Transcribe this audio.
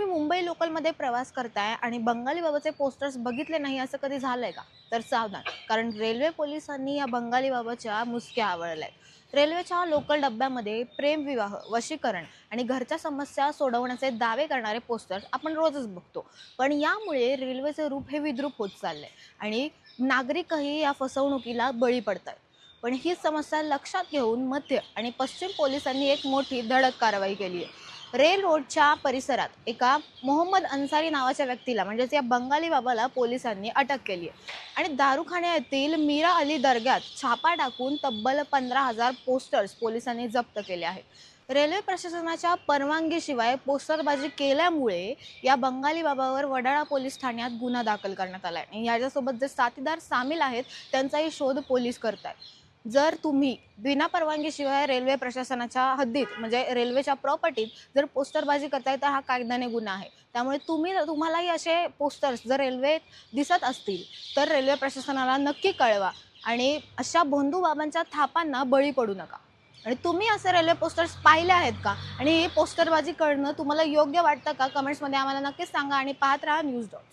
तुम्ही मुंबई लोकलमध्ये प्रवास करताय आणि बंगाली बाबाचे पोस्टर्स बघितले नाही असं कधी झालंय का? तर सावधान, कारण रेल्वे पोलिसांनी या बंगाली बाबाच्या मुसक्या आवळल्यात. रेल्वेच्या लोकल डब्यामध्ये प्रेमविवाह, वशीकरण आणि घरच्या समस्या सोडवण्याचे दावे करणारे पोस्टर्स आपण रोजच बघतो. पण यामुळे रेल्वेचे रूप हे विद्रूप होत चाललंय आणि नागरिकही या फसवणुकीला बळी पडतात. पण ही समस्या लक्षात घेऊन मध्य आणि पश्चिम पोलिसांनी एक मोठी धडक कारवाई केली आहे. रेल रोडच्या परिसरात एका मोहम्मद अन्सारी नावाच्या व्यक्तीला म्हणजेच या बंगाली बाबाला पोलिसांनी अटक केली आहे आणि दारुखान्यातील मीरा अली दर्ग्यात छापा टाकून तब्बल 15,000 पोस्टर्स पोलिसांनी जप्त केले आहेत. रेल्वे प्रशासनाच्या परवानगीशिवाय पोस्टरबाजी केल्यामुळे या बंगाली बाबावर वडाळा पोलीस ठाण्यात गुन्हा दाखल करण्यात आला आहे आणि याच्यासोबत जे साथीदार सामील आहेत त्यांचाही शोध पोलीस करतात. जर तुम्ही बिना परवानगीशिवाय रेल्वे प्रशासनाच्या हद्दीत म्हणजे रेल्वेच्या प्रॉपर्टीत जर पोस्टरबाजी करताय तर हा कायद्याने गुन्हा आहे. त्यामुळे तुम्हालाही असे पोस्टर्स जर रेल्वेत दिसत असतील तर रेल्वे प्रशासनाला नक्की कळवा आणि अशा भोंदू बाबांच्या थापांना बळी पडू नका. आणि तुम्ही असे रेल्वे पोस्टर्स पाहिले आहेत का? आणि ही पोस्टरबाजी करणं तुम्हाला योग्य वाटतं का? कमेंट्समध्ये आम्हाला नक्कीच सांगा आणि पाहत राहा न्यूज डॉट.